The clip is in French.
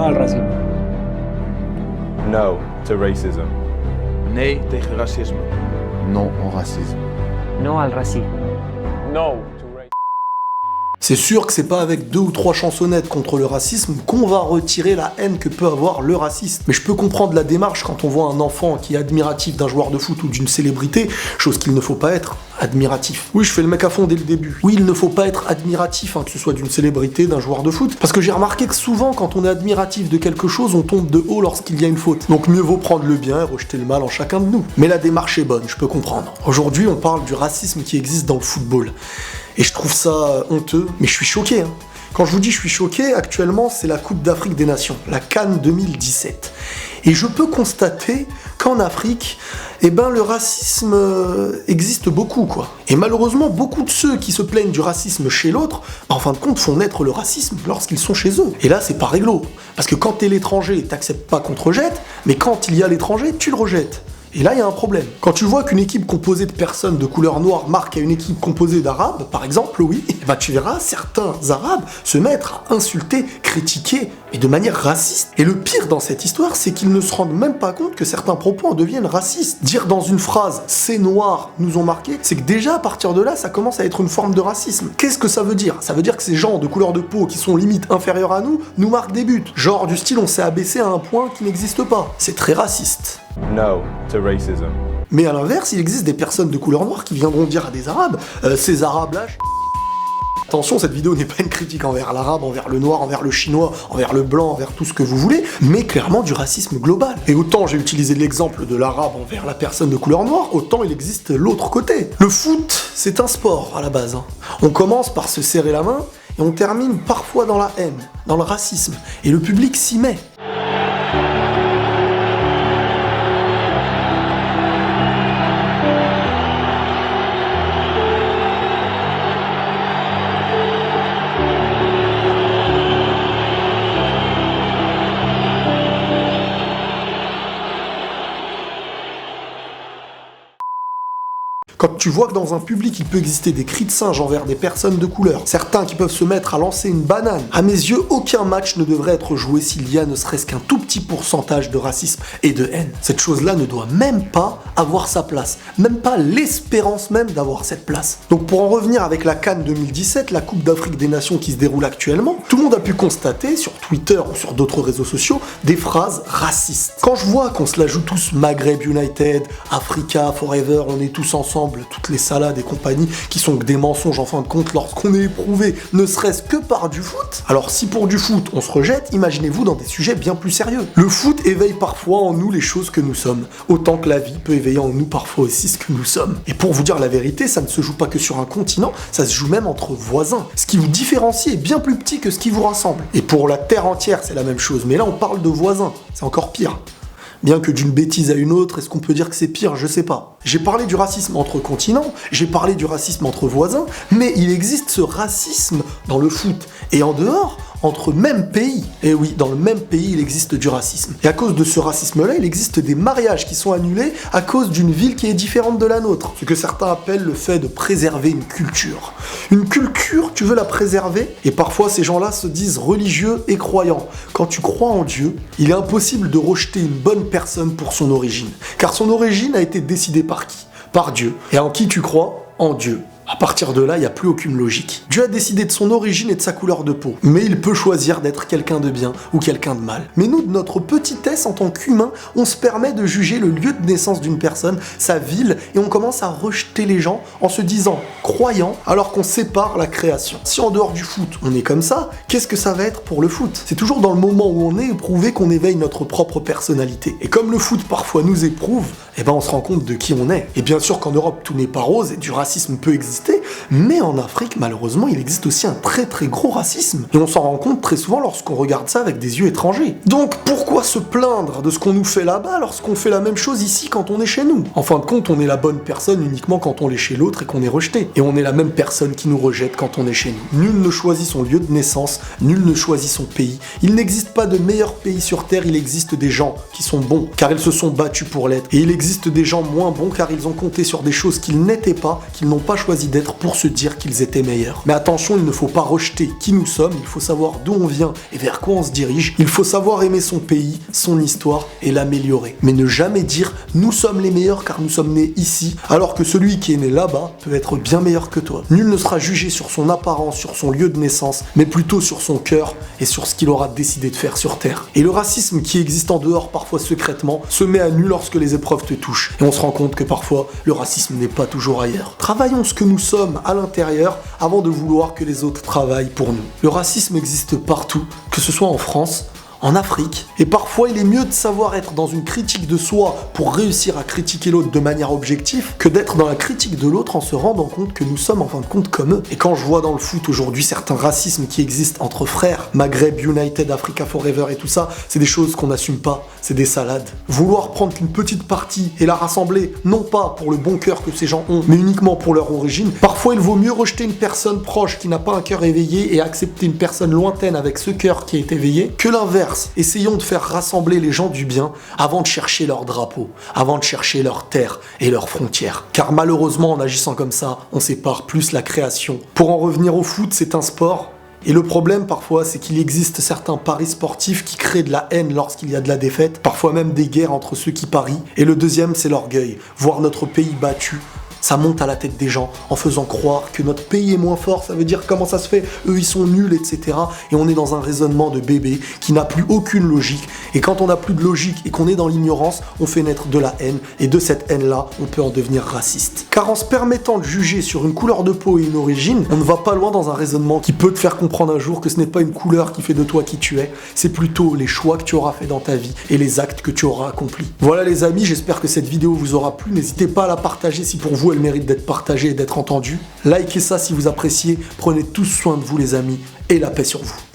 al racisme. No to racism. Nee tegen racisme. Non au racisme. No al racisme. No. C'est sûr que c'est pas avec 2 ou 3 chansonnettes contre le racisme qu'on va retirer la haine que peut avoir le raciste. Mais je peux comprendre la démarche quand on voit un enfant qui est admiratif d'un joueur de foot ou d'une célébrité, chose qu'il ne faut pas être, admiratif. Oui, je fais le mec à fond dès le début. Oui, il ne faut pas être admiratif, que ce soit d'une célébrité, d'un joueur de foot. Parce que j'ai remarqué que souvent, quand on est admiratif de quelque chose, on tombe de haut lorsqu'il y a une faute. Donc mieux vaut prendre le bien et rejeter le mal en chacun de nous. Mais la démarche est bonne, je peux comprendre. Aujourd'hui, on parle du racisme qui existe dans le football. Et je trouve ça honteux, mais je suis choqué. Quand je vous dis je suis choqué, actuellement, c'est la Coupe d'Afrique des Nations, la CAN 2017. Et je peux constater qu'en Afrique, le racisme existe beaucoup, quoi. Et malheureusement, beaucoup de ceux qui se plaignent du racisme chez l'autre, en fin de compte, font naître le racisme lorsqu'ils sont chez eux. Et là, c'est pas réglo. Parce que quand t'es l'étranger, t'acceptes pas qu'on te rejette, mais quand il y a l'étranger, tu le rejettes. Et là, il y a un problème. Quand tu vois qu'une équipe composée de personnes de couleur noire marque à une équipe composée d'arabes, par exemple, oui, tu verras certains arabes se mettre à insulter, critiquer, mais de manière raciste. Et le pire dans cette histoire, c'est qu'ils ne se rendent même pas compte que certains propos en deviennent racistes. Dire dans une phrase « ces noirs nous ont marqués », c'est que déjà, à partir de là, ça commence à être une forme de racisme. Qu'est-ce que ça veut dire? Ça veut dire que ces gens de couleur de peau qui sont limite inférieurs à nous marquent des buts. Genre du style, on s'est abaissé à un point qui n'existe pas. C'est très raciste. No to racism. Mais à l'inverse, il existe des personnes de couleur noire qui viendront dire à des arabes ces arabes-là... Attention, cette vidéo n'est pas une critique envers l'arabe, envers le noir, envers le chinois, envers le blanc, envers tout ce que vous voulez, mais clairement du racisme global. Et autant j'ai utilisé l'exemple de l'arabe envers la personne de couleur noire, autant il existe l'autre côté. Le foot, c'est un sport à la base. On commence par se serrer la main, et on termine parfois dans la haine, dans le racisme. Et le public s'y met. Quand tu vois que dans un public, il peut exister des cris de singe envers des personnes de couleur, certains qui peuvent se mettre à lancer une banane, à mes yeux, aucun match ne devrait être joué s'il y a ne serait-ce qu'un tout petit pourcentage de racisme et de haine. Cette chose-là ne doit même pas avoir sa place, même pas l'espérance même d'avoir cette place. Donc pour en revenir avec la CAN 2017, la Coupe d'Afrique des Nations qui se déroule actuellement, tout le monde a pu constater sur Twitter ou sur d'autres réseaux sociaux des phrases racistes. Quand je vois qu'on se la joue tous Maghreb United, Africa Forever, on est tous ensemble, toutes les salades et compagnie qui sont que des mensonges en fin de compte lorsqu'on est éprouvé ne serait-ce que par du foot. Alors si pour du foot on se rejette, imaginez-vous dans des sujets bien plus sérieux. Le foot éveille parfois en nous les choses que nous sommes, autant que la vie peut éveiller en nous parfois aussi ce que nous sommes. Et pour vous dire la vérité, ça ne se joue pas que sur un continent, ça se joue même entre voisins. Ce qui vous différencie est bien plus petit que ce qui vous rassemble. Et pour la terre entière c'est la même chose, mais là on parle de voisins, c'est encore pire. Bien que d'une bêtise à une autre, est-ce qu'on peut dire que c'est pire? Je sais pas. J'ai parlé du racisme entre continents, j'ai parlé du racisme entre voisins, mais il existe ce racisme dans le foot. Et en dehors, entre même pays. Et oui, dans le même pays, il existe du racisme. Et à cause de ce racisme-là, il existe des mariages qui sont annulés à cause d'une ville qui est différente de la nôtre. Ce que certains appellent le fait de préserver une culture. Une culture, tu veux la préserver? Et parfois, ces gens-là se disent religieux et croyants. Quand tu crois en Dieu, il est impossible de rejeter une bonne personne pour son origine. Car son origine a été décidée par qui? Par Dieu. Et en qui tu crois? En Dieu. À partir de là, il n'y a plus aucune logique. Dieu a décidé de son origine et de sa couleur de peau. Mais il peut choisir d'être quelqu'un de bien ou quelqu'un de mal. Mais nous, de notre petitesse en tant qu'humains, on se permet de juger le lieu de naissance d'une personne, sa ville, et on commence à rejeter les gens en se disant croyants alors qu'on sépare la création. Si en dehors du foot, on est comme ça, qu'est-ce que ça va être pour le foot? C'est toujours dans le moment où on est éprouvé qu'on éveille notre propre personnalité. Et comme le foot parfois nous éprouve, on se rend compte de qui on est. Et bien sûr qu'en Europe, tout n'est pas rose et du racisme peut exister, mais en Afrique, malheureusement, il existe aussi un très très gros racisme. Et on s'en rend compte très souvent lorsqu'on regarde ça avec des yeux étrangers. Donc pourquoi se plaindre de ce qu'on nous fait là-bas lorsqu'on fait la même chose ici quand on est chez nous? En fin de compte, on est la bonne personne uniquement quand on est chez l'autre et qu'on est rejeté. Et on est la même personne qui nous rejette quand on est chez nous. Nul ne choisit son lieu de naissance, nul ne choisit son pays. Il n'existe pas de meilleur pays sur Terre, il existe des gens qui sont bons, car ils se sont battus pour l'être. Et il existe existe des gens moins bons car ils ont compté sur des choses qu'ils n'étaient pas, qu'ils n'ont pas choisi d'être pour se dire qu'ils étaient meilleurs. Mais attention, il ne faut pas rejeter qui nous sommes, il faut savoir d'où on vient et vers quoi on se dirige. Il faut savoir aimer son pays, son histoire et l'améliorer. Mais ne jamais dire nous sommes les meilleurs car nous sommes nés ici, alors que celui qui est né là-bas peut être bien meilleur que toi. Nul ne sera jugé sur son apparence, sur son lieu de naissance, mais plutôt sur son cœur et sur ce qu'il aura décidé de faire sur Terre. Et le racisme qui existe en dehors, parfois secrètement, se met à nu lorsque les épreuves te touchent. Et on se rend compte que parfois, le racisme n'est pas toujours ailleurs. Travaillons ce que nous sommes à l'intérieur avant de vouloir que les autres travaillent pour nous. Le racisme existe partout, que ce soit en France, en Afrique. Et parfois, il est mieux de savoir être dans une critique de soi pour réussir à critiquer l'autre de manière objective que d'être dans la critique de l'autre en se rendant compte que nous sommes en fin de compte comme eux. Et quand je vois dans le foot aujourd'hui certains racismes qui existent entre frères, Maghreb, United, Africa Forever et tout ça, c'est des choses qu'on n'assume pas, c'est des salades. Vouloir prendre qu'une petite partie et la rassembler, non pas pour le bon cœur que ces gens ont, mais uniquement pour leur origine, parfois il vaut mieux rejeter une personne proche qui n'a pas un cœur éveillé et accepter une personne lointaine avec ce cœur qui est éveillé que l'inverse. Essayons de faire rassembler les gens du bien avant de chercher leur drapeau, avant de chercher leur terre et leurs frontières. Car malheureusement, en agissant comme ça, on sépare plus la création. Pour en revenir au foot, c'est un sport. Et le problème parfois, c'est qu'il existe certains paris sportifs qui créent de la haine lorsqu'il y a de la défaite, parfois même des guerres entre ceux qui parient. Et le deuxième, c'est l'orgueil. Voir notre pays battu, ça monte à la tête des gens en faisant croire que notre pays est moins fort, ça veut dire comment ça se fait, eux ils sont nuls, etc. Et on est dans un raisonnement de bébé qui n'a plus aucune logique. Et quand on n'a plus de logique et qu'on est dans l'ignorance, on fait naître de la haine. Et de cette haine-là, on peut en devenir raciste. Car en se permettant de juger sur une couleur de peau et une origine, on ne va pas loin dans un raisonnement qui peut te faire comprendre un jour que ce n'est pas une couleur qui fait de toi qui tu es, c'est plutôt les choix que tu auras fait dans ta vie et les actes que tu auras accomplis. Voilà les amis, j'espère que cette vidéo vous aura plu. N'hésitez pas à la partager si pour vous elle mérite d'être partagée et d'être entendue. Likez ça si vous appréciez. Prenez tous soin de vous les amis et la paix sur vous.